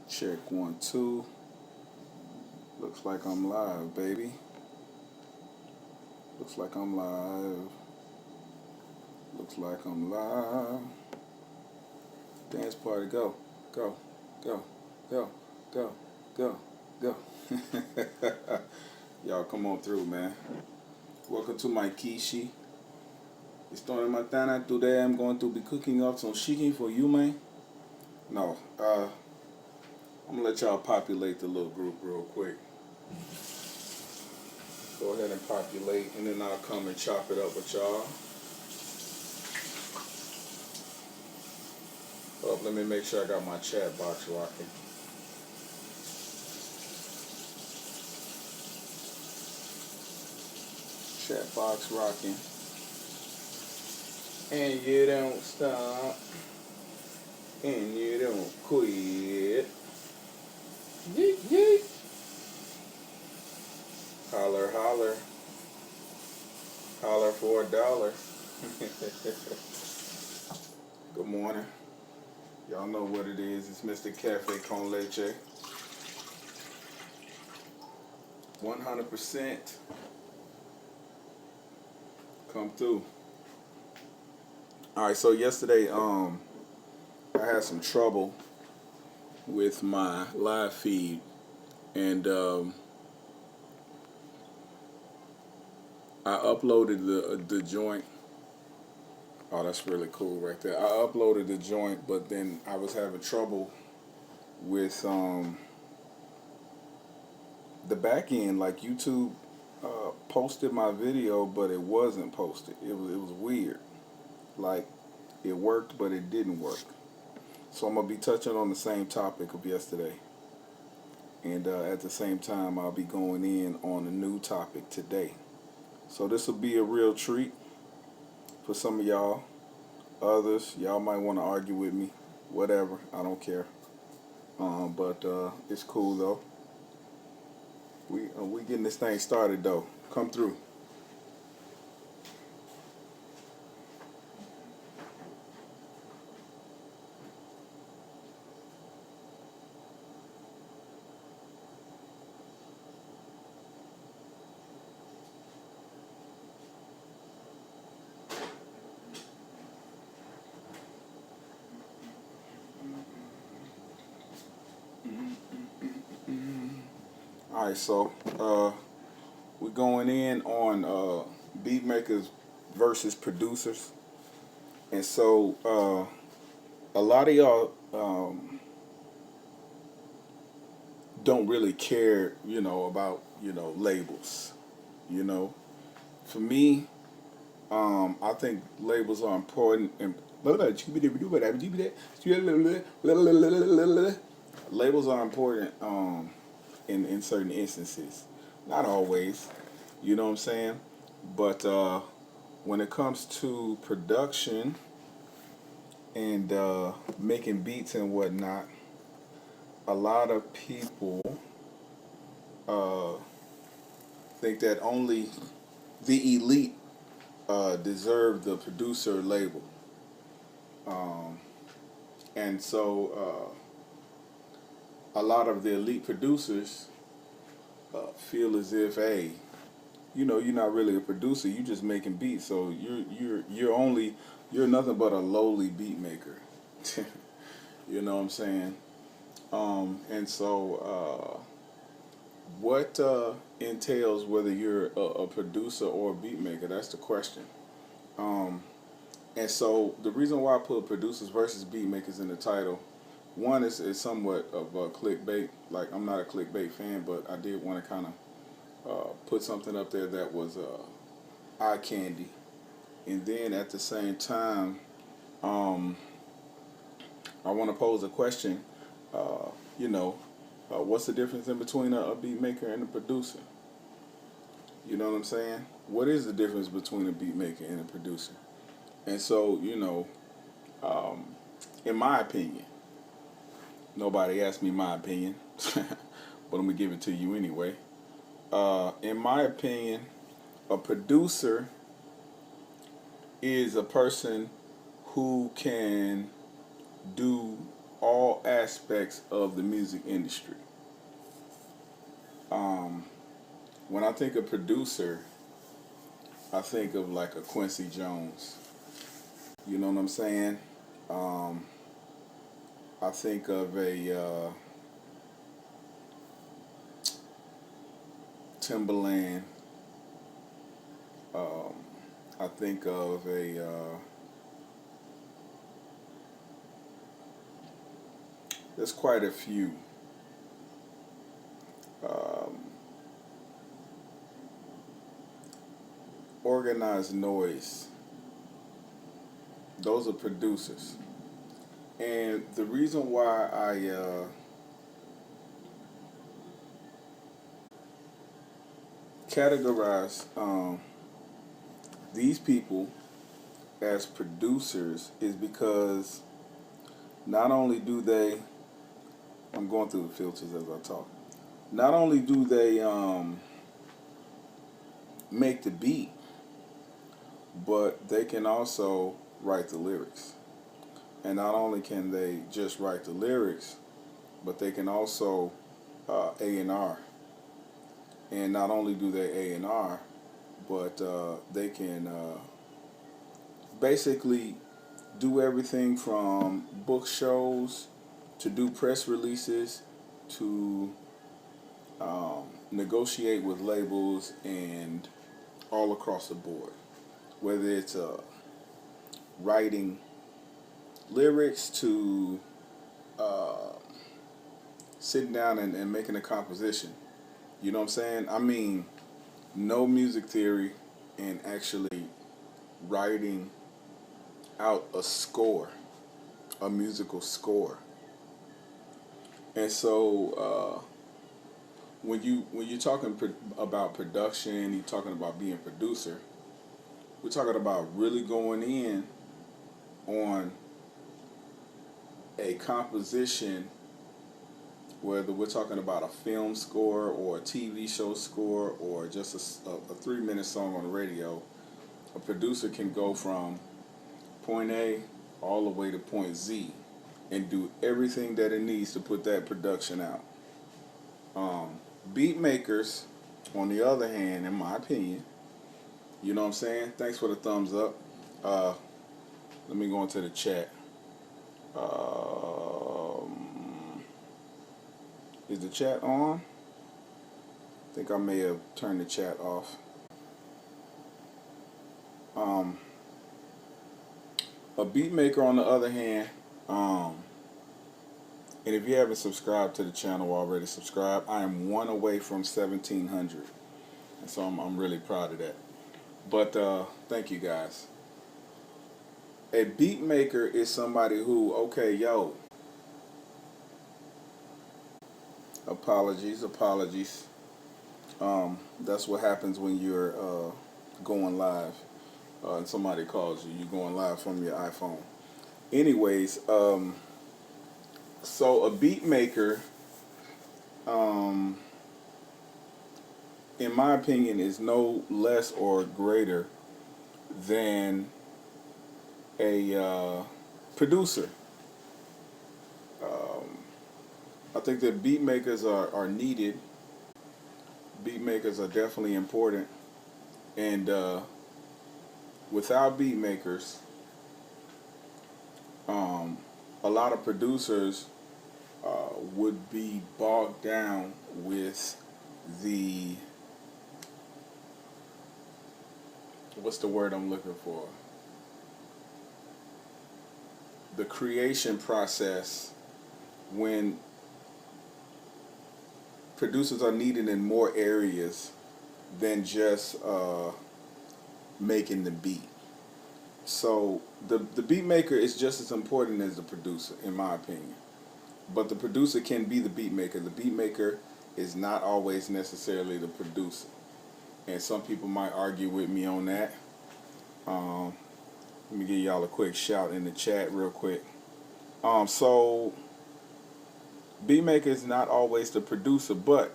Check 1, 2. Looks like I'm live, baby. Looks like I'm live. Looks like I'm live. Dance party, go, go, go, go, go, go, go. Y'all come on through, man. Welcome to my Kishi. Esta mañana today I'm going to be cooking up some chicken for you, man. No, I'm gonna let y'all populate the little group real quick. Go ahead and populate, and then I'll come and chop it up with y'all. Oh, let me make sure I got my chat box rocking. Chat box rocking. And you don't stop. And you don't quit. Yeet, yeet. Holler, holler. Holler for $1. Good morning. Y'all know what it is. It's Mr. Cafe Con Leche. 100%. Come through. Alright, so yesterday, I had some trouble with my live feed. And, I uploaded the joint. Oh, that's really cool right there. I uploaded the joint, but then I was having trouble with the back end. Like YouTube posted my video, but it wasn't posted. It was weird. Like it worked, but it didn't work. So I'm gonna be touching on the same topic of yesterday, and at the same time, I'll be going in on a new topic today. So this will be a real treat for some of y'all. Others, y'all might want to argue with me. Whatever, I don't care. But it's cool though. We getting this thing started though. Come through. Alright, so we're going in on Beatmakers versus producers. And so a lot of y'all don't really care, about, labels. For me, I think labels are important. And labels are important in certain instances. Not always, you know what I'm saying? But when it comes to production and making beats and whatnot, a lot of people think that only the elite deserve the producer label. And so a lot of the elite producers feel as if, hey, you're not really a producer. You're just making beats. So you're nothing but a lowly beat maker. You know what I'm saying? And so what entails whether you're a producer or a beat maker? That's the question. And so the reason why I put producers versus beat makers in the title, one is somewhat of a clickbait. Like, I'm not a clickbait fan, but I did want to kind of put something up there that was eye candy. And then at the same time, I want to pose a question. What's the difference in between a beat maker and a producer? You know what I'm saying? What is the difference between a beat maker and a producer? And so, in my opinion, nobody asked me my opinion, but I'm going to give it to you anyway. In my opinion, a producer is a person who can do all aspects of the music industry. When I think of producer, I think of like a Quincy Jones. You know what I'm saying? I think of a Timberland. I think of a there's quite a few. Organized Noise. Those are producers. And the reason why I categorize these people as producers is because not only do they, I'm going through the filters as I talk, not only do they make the beat, but they can also write the lyrics. And not only can they just write the lyrics, but they can also A&R. And not only do they A&R, but they can basically do everything from book shows to do press releases to negotiate with labels and all across the board. Whether it's writing lyrics to sitting down and making a composition. You know what I'm saying? I mean, no music theory and actually writing out a score, a musical score. And so when you're talking about production, you're talking about being a producer, we're talking about really going in on a composition, whether we're talking about a film score or a TV show score or just a 3-minute song on the radio. A producer can go from point A all the way to point Z and do everything that it needs to put that production out. Beat makers, on the other hand, in my opinion, you know what I'm saying? Thanks for the thumbs up. Let me go into the chat. Is the chat on? I think I may have turned the chat off. A beat maker, on the other hand, and if you haven't subscribed to the channel already, subscribe. I am one away from 1,700, and so I'm really proud of that. But thank you guys. A beat maker is somebody who, okay, yo, apologies. That's what happens when you're going live and somebody calls you. You're going live from your iPhone. Anyways, so a beat maker, in my opinion, is no less or greater than a producer. I think that beat makers are needed. Beat makers are definitely important. And without beat makers, a lot of producers would be bogged down with the, what's the word I'm looking for? The creation process, when producers are needed in more areas than just making the beat. So the beat maker is just as important as the producer, in my opinion. But the producer can be the beat maker. The beat maker is not always necessarily the producer. And some people might argue with me on that. Let me give y'all a quick shout in the chat real quick. So beat maker is not always the producer, but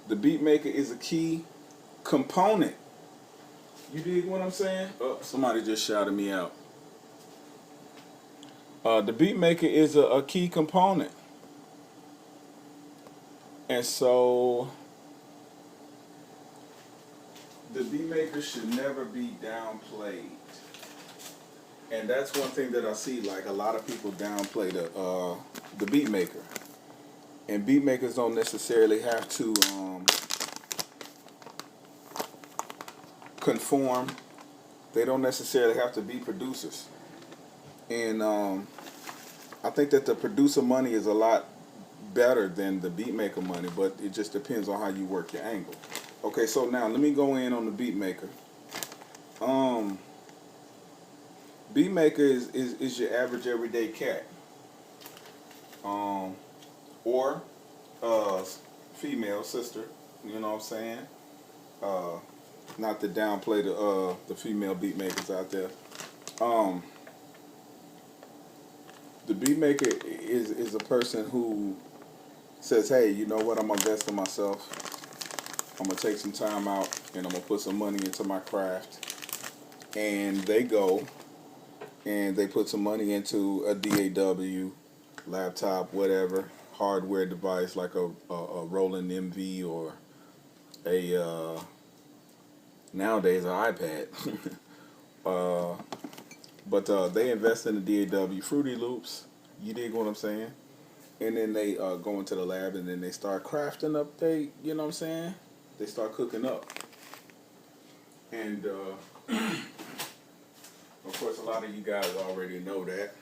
the beat maker is a key component. You dig what I'm saying? Oh, somebody just shouted me out. The beat maker is a key component, and so the beat maker should never be downplayed. And that's one thing that I see, like a lot of people downplay the beat maker. And beat makers don't necessarily have to conform. They don't necessarily have to be producers. And I think that the producer money is a lot better than the beat maker money, but it just depends on how you work your angle. Okay, so now let me go in on the beat maker. Beat maker is your average everyday cat. Or female sister, you know what I'm saying? Not to downplay the female beat makers out there. The beat maker is a person who says, hey, you know what, I'm gonna invest in myself. I'm gonna take some time out and I'm gonna put some money into my craft. And they go and they put some money into a DAW, laptop, whatever, hardware device like a Roland MV or a nowadays an iPad. But they invest in the DAW, Fruity Loops. You dig what I'm saying? And then they go into the lab and then they start crafting up. You know what I'm saying? They start cooking up. And of course, a lot of you guys already know that.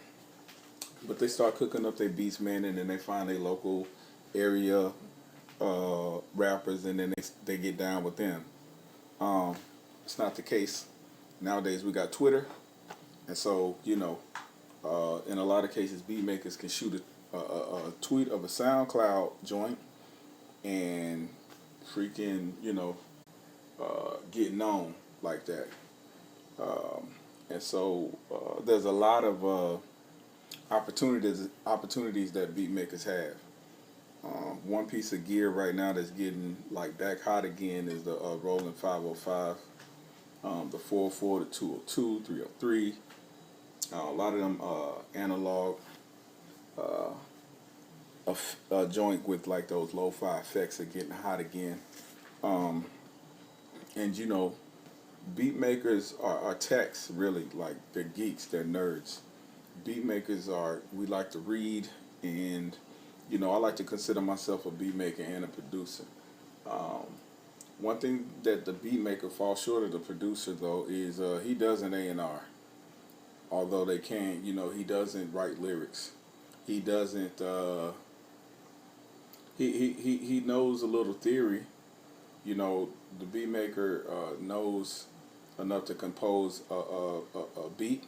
But they start cooking up their beats, man, and then they find their local area rappers, and then they get down with them. It's not the case. Nowadays, we got Twitter. And so, you know, in a lot of cases, beat makers can shoot a tweet of a SoundCloud joint and freaking, you know, get known like that. And so there's a lot of opportunities that beat makers have. One piece of gear right now that's getting like back hot again is the Roland 505, the 404, the 202, 303. A lot of them analog, a joint with like those lo-fi effects are getting hot again. And you know, beat makers are techs, really. Like, they're geeks, they're nerds. Beat makers we like to read, and you know, I like to consider myself a beat maker and a producer. One thing that the beat maker falls short of the producer though is he does an A&R. Although they can, you know, he doesn't write lyrics. He doesn't. He knows a little theory. You know, the beat maker knows enough to compose a beat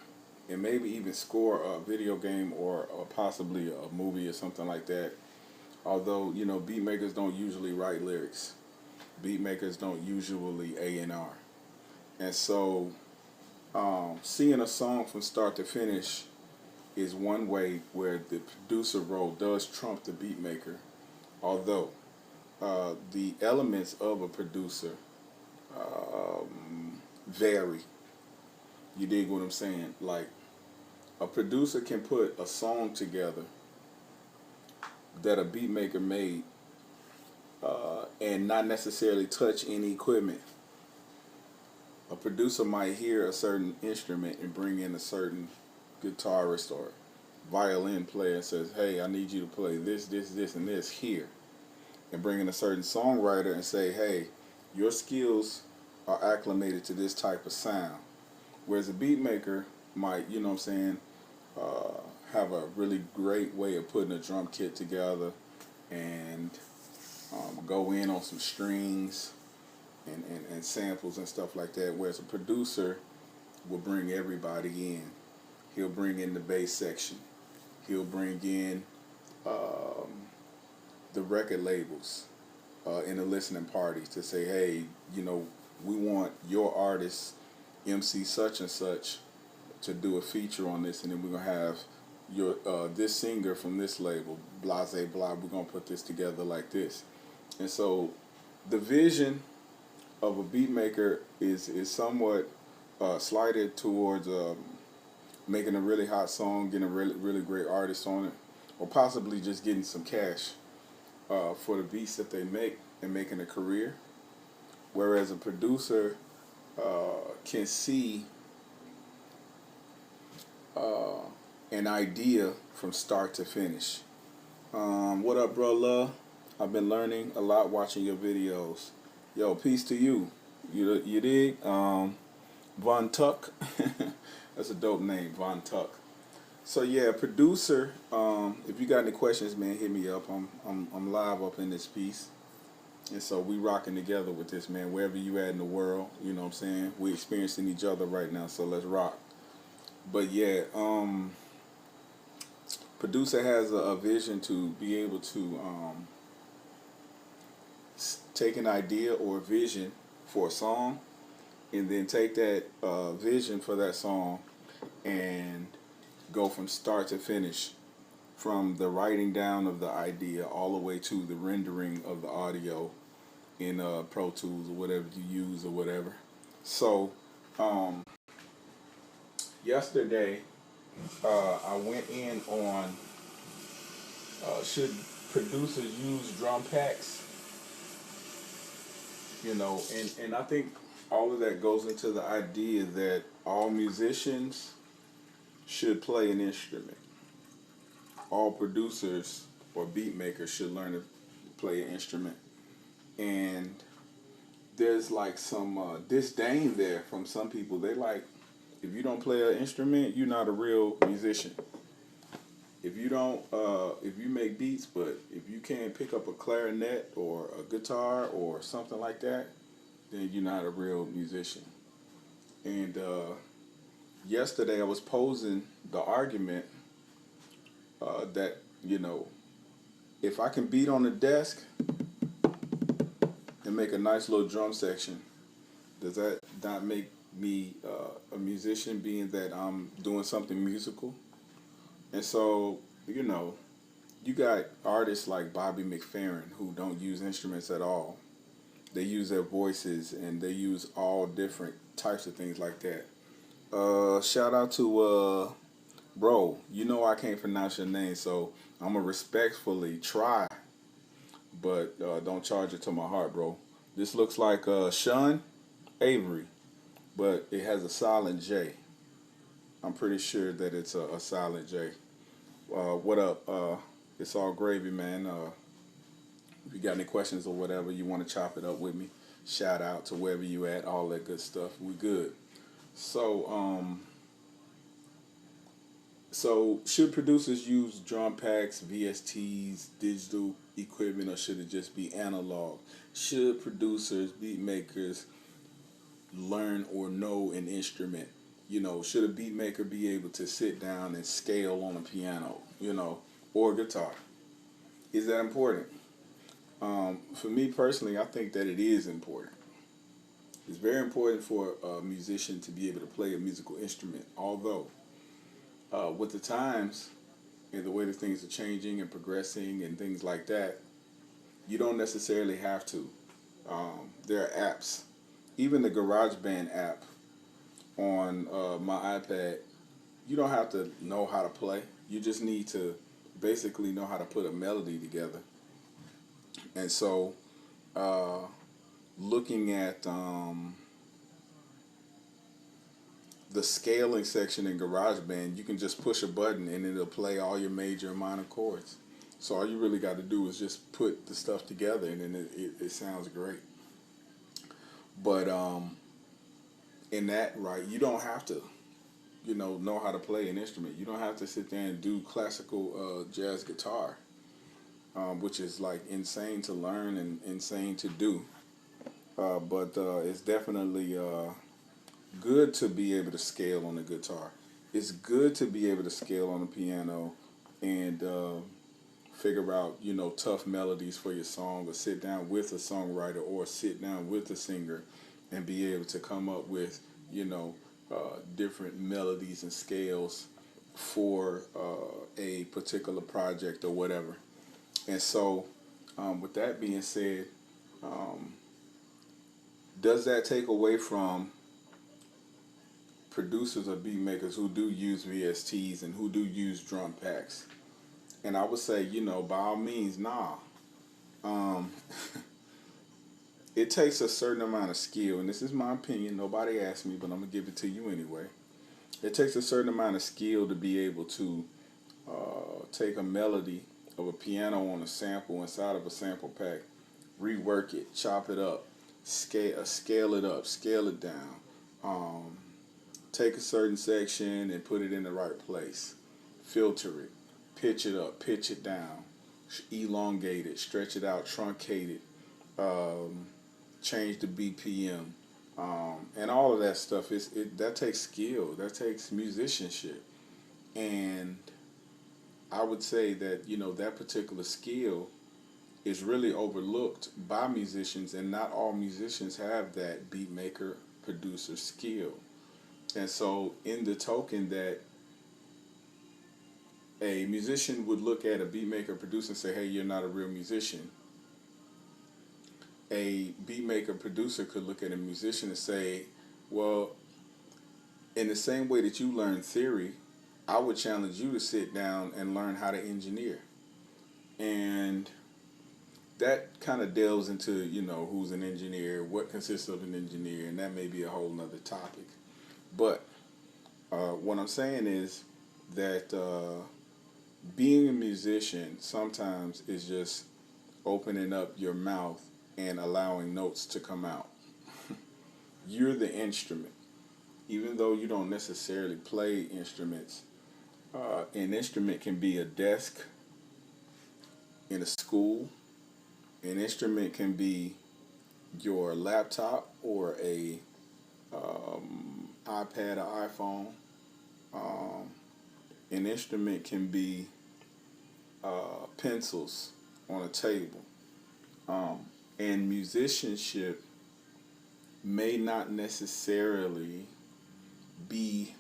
and maybe even score a video game or possibly a movie or something like that. Although, you know, beat makers don't usually write lyrics. Beat makers don't usually A&R. And so seeing a song from start to finish is one way where the producer role does trump the beat maker. Although the elements of a producer vary. You dig what I'm saying? Like, a producer can put a song together that a beat maker made and not necessarily touch any equipment. A producer might hear a certain instrument and bring in a certain guitarist or violin player and says, hey, I need you to play this, this, and this here. And bring in a certain songwriter and say, hey, your skills are acclimated to this type of sound. Whereas a beat maker might, you know what I'm saying, have a really great way of putting a drum kit together and go in on some strings and samples and stuff like that. Whereas a producer will bring everybody in. He'll bring in the bass section. He'll bring in the record labels in the listening parties to say, hey, you know, we want your artist, MC such and such, to do a feature on this, and then we're going to have your this singer from this label, blase blah, we're going to put this together like this. And so the vision of a beat maker is somewhat slighted towards making a really hot song, getting a really great artist on it, or possibly just getting some cash for the beats that they make and making a career. Whereas a producer can see an idea from start to finish. What up, bro? Love. I've been learning a lot watching your videos. Yo, peace to you. You dig? Von Tuck. That's a dope name, Von Tuck. So yeah, producer. If you got any questions, man, hit me up. I'm live up in this piece, and so we rocking together with this, man. Wherever you at in the world, you know what I'm saying. We experiencing each other right now, so let's rock. But yeah, producer has a vision to be able to take an idea or a vision for a song, and then take that vision for that song and go from start to finish, from the writing down of the idea all the way to the rendering of the audio in Pro Tools or whatever you use or whatever. So yesterday I went in on should producers use drum packs, you know, and I think all of that goes into the idea that all musicians should play an instrument. All producers or beat makers should learn to play an instrument. And there's like some disdain there from some people. They like, if you don't play an instrument, you're not a real musician. If you don't, if you make beats, but if you can't pick up a clarinet or a guitar or something like that, then you're not a real musician. And yesterday I was posing the argument that, you know, if I can beat on the desk and make a nice little drum section, does that not make me a musician, being that I'm doing something musical? And so, you know, you got artists like Bobby McFerrin who don't use instruments at all. They use their voices and they use all different types of things like that. Shout out to bro, you know I can't pronounce your name, so I'm gonna respectfully try, but don't charge it to my heart, bro. This looks like Sean Avery, but it has a silent J. I'm pretty sure that it's a silent J. What up? It's all gravy, man. If you got any questions or whatever, you want to chop it up with me, shout out to wherever you at, all that good stuff. We good. So, so should producers use drum packs, VSTs, digital equipment, or should it just be analog? Should producers, beat makers learn or know an instrument? You know, should a beat maker be able to sit down and scale on a piano, you know, or guitar? Is that important? For me personally, I think that it is important. It's very important for a musician to be able to play a musical instrument, although with the times and the way that things are changing and progressing and things like that, you don't necessarily have to. There are apps, even the GarageBand app on my iPad. You don't have to know how to play. You just need to basically know how to put a melody together. And so, looking at the scaling section in GarageBand, you can just push a button and it'll play all your major and minor chords. So all you really got to do is just put the stuff together, and then it sounds great. But in that, right, you don't have to, you know how to play an instrument. You don't have to sit there and do classical jazz guitar, which is like insane to learn and insane to do. But it's definitely good to be able to scale on the guitar. It's good to be able to scale on the piano and figure out, you know, tough melodies for your song, or sit down with a songwriter or sit down with a singer and be able to come up with, you know, different melodies and scales for a particular project or whatever. And so, with that being said, does that take away from producers or beat makers who do use VSTs and who do use drum packs. And I would say, you know, by all means, nah. Um, it takes a certain amount of skill, and this is my opinion. Nobody asked me, but I'm gonna give it to you anyway. It takes a certain amount of skill to be able to take a melody of a piano on a sample inside of a sample pack, rework it, chop it up, scale it up, scale it down, um, take a certain section and put it in the right place, filter it, pitch it up, pitch it down, elongate it, stretch it out, truncate it, um, change the BPM, and all of that stuff. That takes skill, that takes musicianship, and I would say that, you know, that particular skill is really overlooked by musicians, and not all musicians have that beat maker producer skill. And so, in the token that a musician would look at a beat maker producer and say, hey, you're not a real musician, a beat maker producer could look at a musician and say, well, in the same way that you learn theory, I would challenge you to sit down and learn how to engineer. And that kind of delves into, you know, who's an engineer, what consists of an engineer, and that may be a whole nother topic. But what I'm saying is that being a musician sometimes is just opening up your mouth and allowing notes to come out. You're the instrument. Even though you don't necessarily play instruments, an instrument can be a desk in a school. An instrument can be your laptop or a iPad or iPhone. An instrument can be pencils on a table. And musicianship may not necessarily be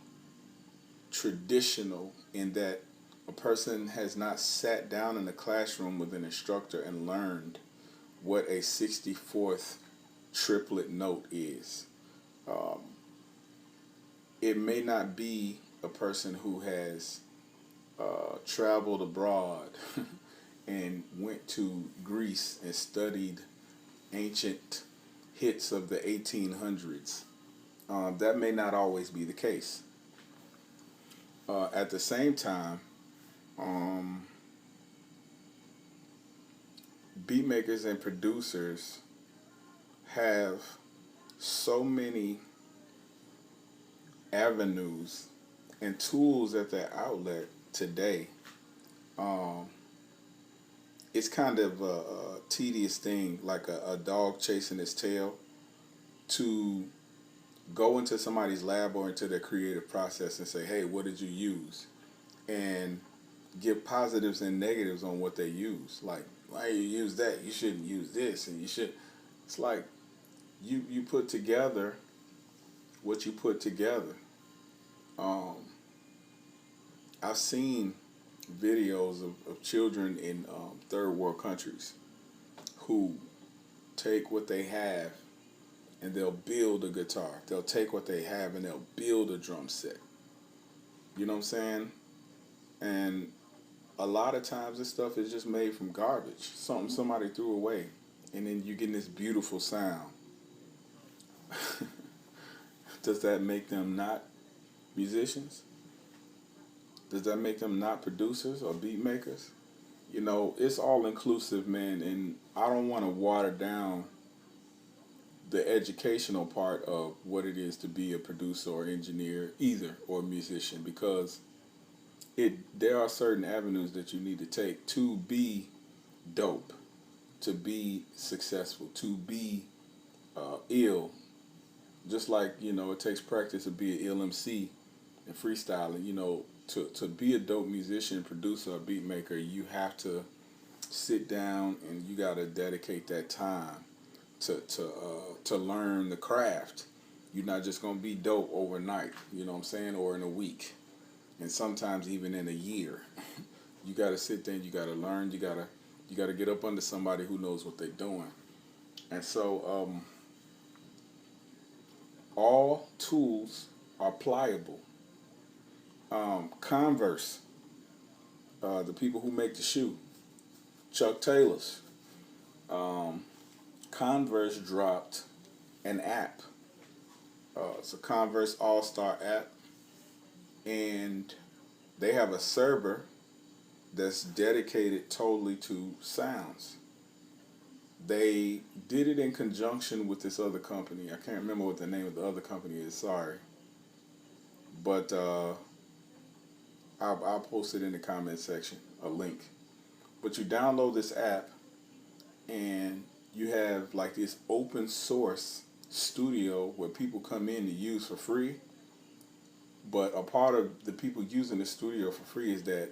traditional in that a person has not sat down in a classroom with an instructor and learned what a 64th triplet note is. It may not be a person who has traveled abroad and went to Greece and studied ancient hits of the 1800s. That may not always be the case. At the same time, beat makers and producers have so many avenues and tools at their outlet today. It's kind of a tedious thing, like a dog chasing its tail, to go into somebody's lab or into their creative process and say, hey, what did you use? And give positives and negatives on what they use. Like, why you use that? You shouldn't use this, and you should. It's like you put together what you put together. I've seen videos of children in third world countries who take what they have and they'll build a guitar. They'll take what they have and they'll build a drum set. You know what I'm saying? And a lot of times this stuff is just made from garbage, something somebody threw away, and then you're getting this beautiful sound. Does that make them not musicians? Does that make them not producers or beat makers? You know, it's all inclusive, man, and I don't want to water down the educational part of what it is to be a producer or engineer either, or a musician, because there are certain avenues that you need to take to be dope, to be successful, to be ill. Just like, you know, it takes practice to be an ill MC and freestyling. You know, to be a dope musician, producer, or beat maker, you have to sit down and you got to dedicate that time to learn the craft. You're not just gonna be dope overnight. You know what I'm saying? Or in a week, and sometimes even in a year. You got to sit there and you got to learn. You got to get up under somebody who knows what they're doing. And so all tools are pliable. Converse, the people who make the shoe, Chuck Taylor's. Um, Converse dropped an app. It's a Converse All Star app, and they have a server that's dedicated totally to sounds. They did it in conjunction with this other company. I can't remember what the name of the other company is. Sorry, but I'll post it in the comment section, a link. But you download this app, and you have like this open source studio where people come in to use for free. But a part of the people using the studio for free is that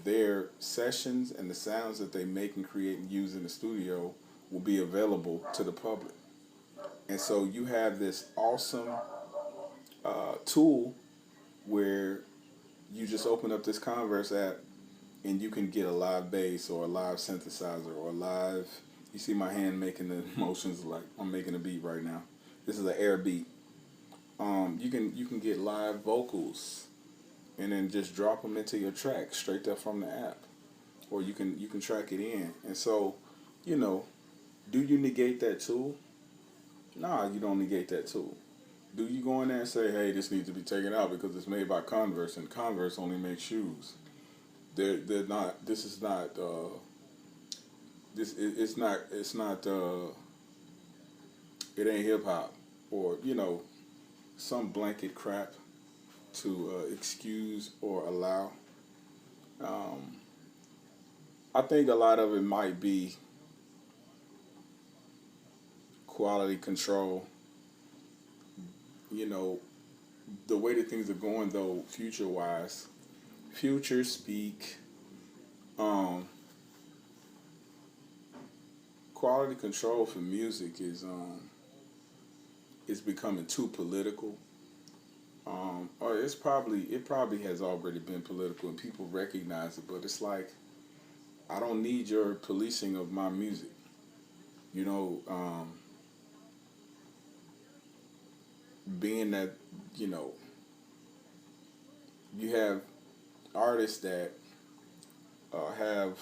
their sessions and the sounds that they make and create and use in the studio will be available to the public. And so you have this awesome tool where you just open up this Converse app and you can get a live bass or a live synthesizer or a live. You see my hand making the motions like I'm making a beat right now. This is an air beat. You can get live vocals and then just drop them into your track straight there from the app, or you can track it in. And so, you know, do you negate that tool? Nah, you don't negate that tool. Do you go in there and say, hey, this needs to be taken out because it's made by Converse and Converse only makes shoes? They're not. This is not. It's not. It's not. It ain't hip hop, or some blanket crap to excuse or allow. Um, I think a lot of it might be quality control. You know, the way that things are going though, future wise, future speak, um, quality control for music is becoming too political. Or it probably has already been political and people recognize it, but it's like I don't need your policing of my music. You know, being that you know you have artists that have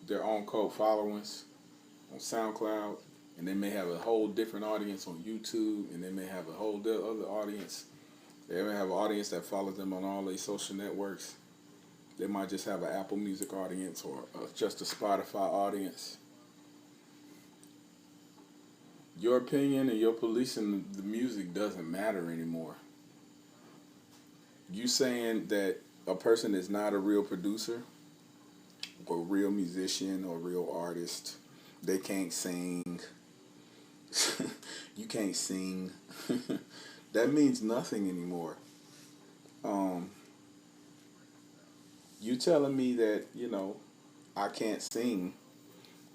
their own cult followings on SoundCloud, and they may have a whole different audience on YouTube, and they may have a whole other audience. They may have an audience that follows them on all these social networks. They might just have an Apple Music audience or just a Spotify audience. Your opinion and your policing the music doesn't matter anymore. You saying that a person is not a real producer or real musician or real artist, they can't sing, you can't sing, that means nothing anymore. Um, you telling me that, I can't sing,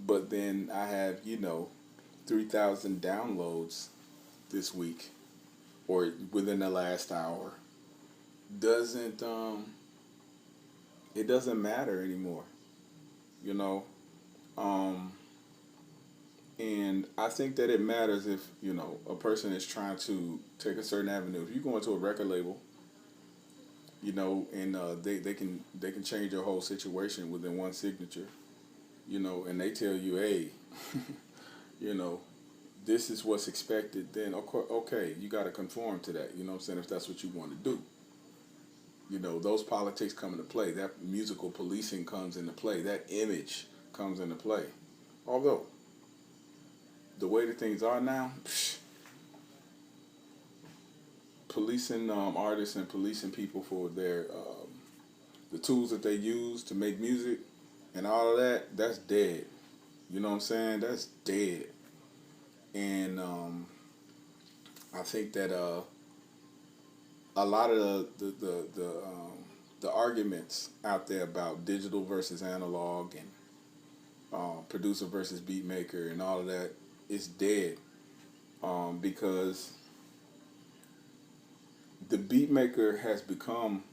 but then I have, 3,000 downloads this week or within the last hour doesn't it doesn't matter anymore, you know. Um, and I think that it matters if a person is trying to take a certain avenue. If you go into a record label, and they can change your whole situation within one signature, and they tell you, hey, you know, this is what's expected. Then okay, you got to conform to that. You know what I'm saying? If that's what you want to do. Those politics come into play. That musical policing comes into play. That image comes into play. Although, the way that things are now, policing artists and policing people for their the tools that they use to make music and all of that, that's dead. You know what I'm saying? That's dead. And I think that a lot of the arguments out there about digital versus analog and producer versus beat maker and all of that is dead, because the beat maker has become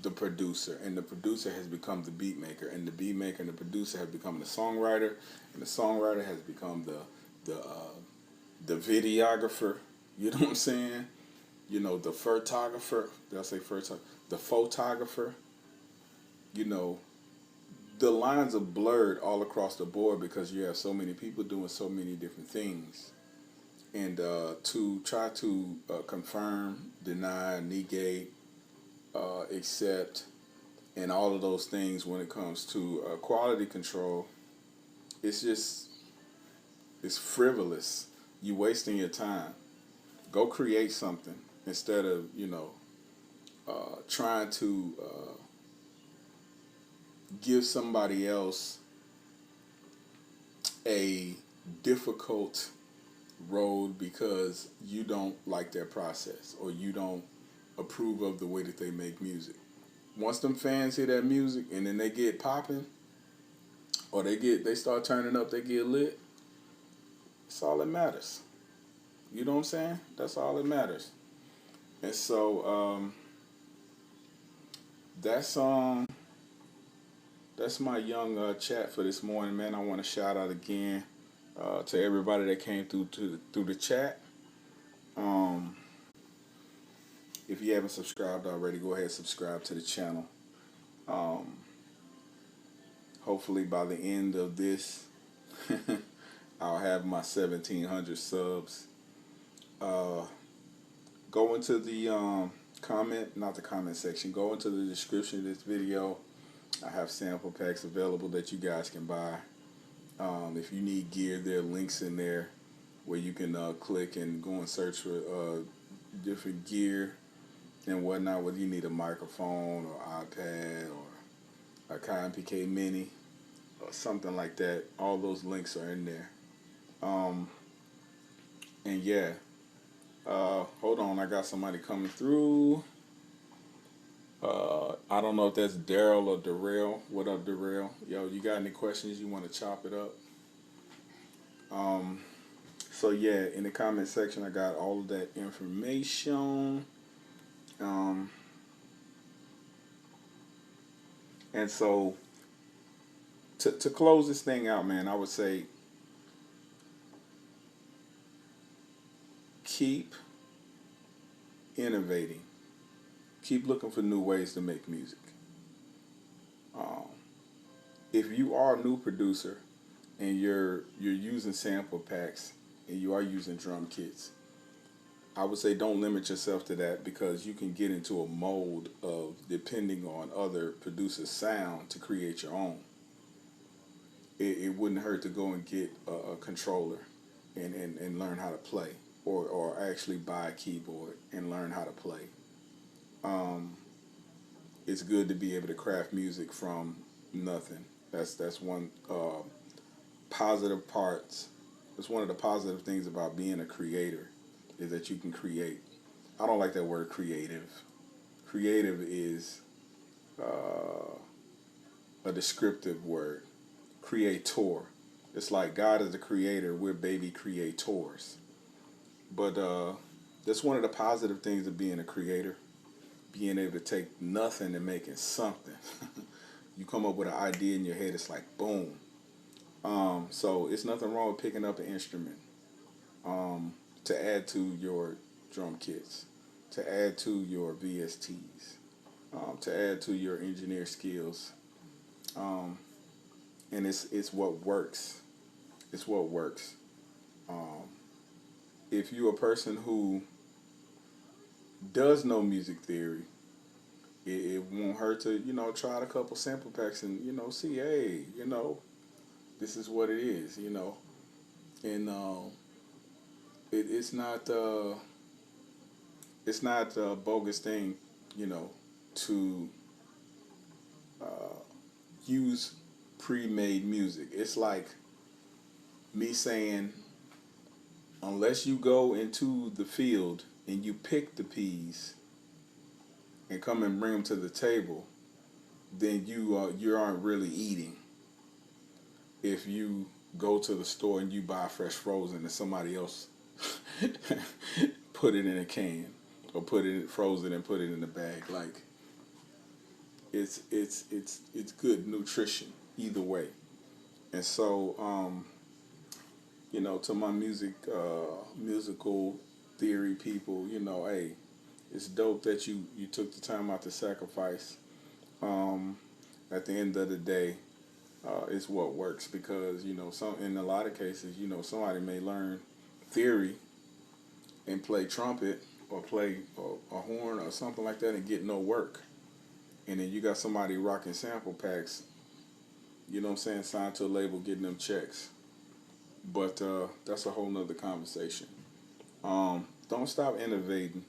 the producer, and the producer has become the beat maker, and the beat maker and the producer have become the songwriter, and the songwriter has become the videographer. You know what I'm saying? You know, the photographer, did I say photographer? The photographer, you know, the lines are blurred all across the board because you have so many people doing so many different things. And to try to confirm, deny, negate, accept, and all of those things when it comes to quality control, it's just, it's frivolous. You wasting your time. Go create something instead of, you know, trying to give somebody else a difficult road because you don't like their process or you don't approve of the way that they make music. Once them fans hear that music and then they get popping or they start turning up, they get lit, that's all that matters. You know what I'm saying? That's all that matters. And so that's that's my young chat for this morning, man. I want to shout out again to everybody that came through the chat. Um, if you haven't subscribed already, go ahead and subscribe to the channel. Um, Hopefully by the end of this, I'll have my 1,700 subs. Uh, Go into the not the comment section. Go into the description of this video. I have sample packs available that you guys can buy. If you need gear, there are links in there where you can click and go and search for different gear and whatnot, whether you need a microphone or iPad or a AKAI PK Mini or something like that. All those links are in there. And yeah, hold on, I got somebody coming through. I don't know if that's Daryl or Darrell. What up, Darrell? Yo, you got any questions? You want to chop it up? So yeah, in the comment section, I got all of that information. And so to close this thing out, man, I would say keep innovating. Keep looking for new ways to make music. If you are a new producer and you're using sample packs and you are using drum kits, I would say don't limit yourself to that because you can get into a mold of depending on other producers' sound to create your own. It wouldn't hurt to go and get a controller and learn how to play or actually buy a keyboard and learn how to play. It's good to be able to craft music from nothing. That's one positive parts. It's one of the positive things about being a creator is that you can create. I don't like that word creative. Creative is a descriptive word. Creator. It's like God is the creator. We're baby creators. But that's one of the positive things of being a creator. Being able to take nothing and making something. You come up with an idea in your head, it's like boom. So it's nothing wrong with picking up an instrument to add to your drum kits, to add to your VSTs, to add to your engineer skills. And it's what works. It's what works. If you're a person who does know music theory, it won't hurt to, you know, try out a couple sample packs and, you know, see, hey, you know, this is what it is, you know. And it's not a bogus thing, you know, to use pre-made music. It's like me saying, unless you go into the field and you pick the peas and come and bring them to the table, then you aren't really eating. If you go to the store and you buy fresh frozen and somebody else put it in a can or put it frozen and put it in a bag, like it's good nutrition either way. And so you know, to my musical theory people, you know, hey, it's dope that you took the time out to sacrifice. Um, at the end of the day, it's what works because some in a lot of cases, somebody may learn theory and play trumpet or play a horn or something like that and get no work, and then you got somebody rocking sample packs. You know what I'm saying? Signed to a label, getting them checks. But that's a whole nother conversation. Don't stop innovating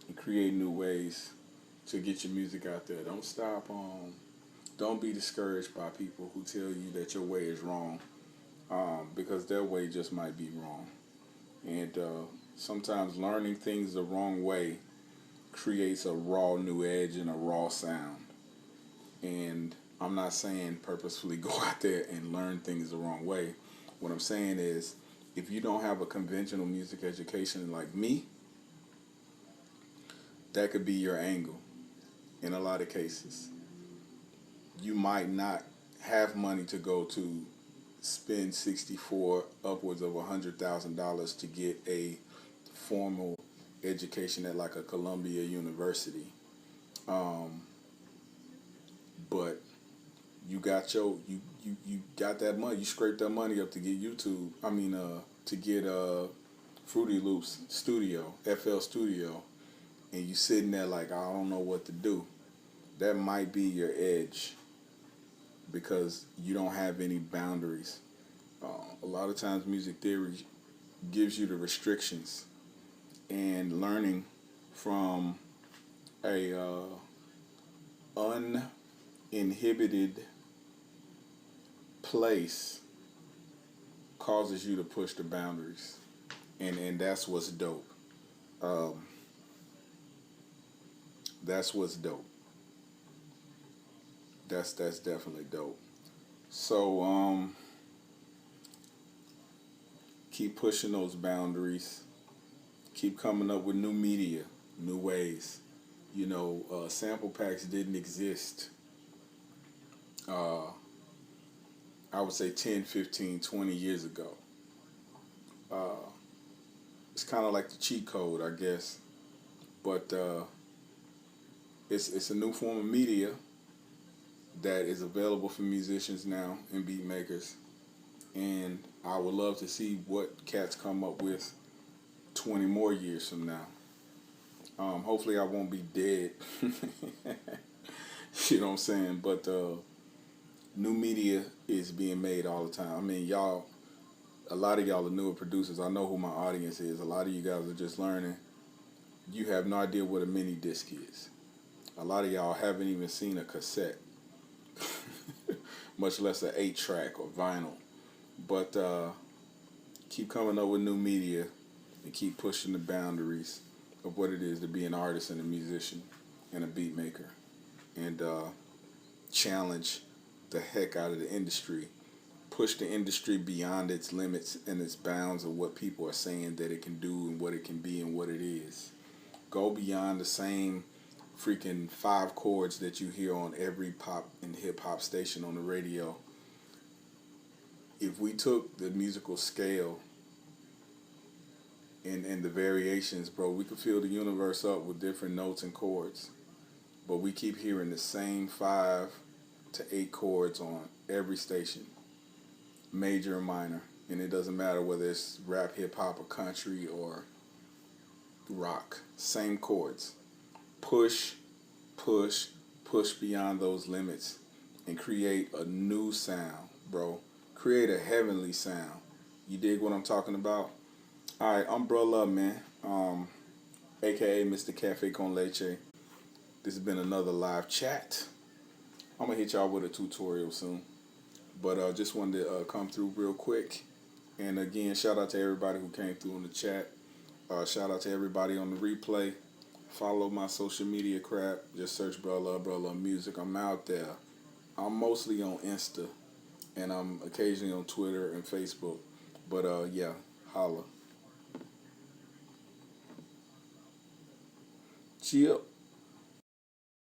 and create new ways to get your music out there. Don't stop. Don't be discouraged by people who tell you that your way is wrong, because their way just might be wrong. And sometimes learning things the wrong way creates a raw new edge and a raw sound. And I'm not saying purposefully go out there and learn things the wrong way. What I'm saying is, if you don't have a conventional music education like me, that could be your angle in a lot of cases. You might not have money to go to spend 64 upwards of $100,000 to get a formal education at like a Columbia University. But you got you got that money. You scraped that money up to get YouTube. To get Fruity Loops Studio, FL Studio, and you sitting there like, I don't know what to do. That might be your edge because you don't have any boundaries. A lot of times, music theory gives you the restrictions, and learning from a uninhibited place causes you to push the boundaries, and that's what's dope. That's what's dope. That's definitely dope. So keep pushing those boundaries. Keep coming up with new media, new ways. Sample packs didn't exist. I would say 10, 15, 20 years ago. It's kind of like the cheat code, I guess. But it's a new form of media that is available for musicians now and beat makers. And I would love to see what cats come up with 20 more years from now. Hopefully I won't be dead. You know what I'm saying? But new media is being made all the time. I mean, a lot of y'all are newer producers. I know who my audience is. A lot of you guys are just learning. You have no idea what a mini disc is. A lot of y'all haven't even seen a cassette, much less an 8-track or vinyl. But keep coming up with new media and keep pushing the boundaries of what it is to be an artist and a musician and a beat maker, and challenge the heck out of the industry. Push the industry beyond its limits and its bounds of what people are saying that it can do and what it can be and what it is. Go beyond the same freaking 5 chords that you hear on every pop and hip hop station on the radio. If we took the musical scale and the variations, bro, we could fill the universe up with different notes and chords. But we keep hearing the same 5 to 8 chords on every station, major and minor. And it doesn't matter whether it's rap, hip hop, or country, or rock. Same chords. Push, push, push beyond those limits and create a new sound, bro. Create a heavenly sound. You dig what I'm talking about? All right, I'm Bro Love, man. AKA Mr. Cafe Con Leche. This has been another live chat. I'm going to hit y'all with a tutorial soon. But just wanted to come through real quick. And again, shout out to everybody who came through in the chat. Shout out to everybody on the replay. Follow my social media crap. Just search Bro Love Music. I'm out there. I'm mostly on Insta. And I'm occasionally on Twitter and Facebook. But yeah, holla. Chill.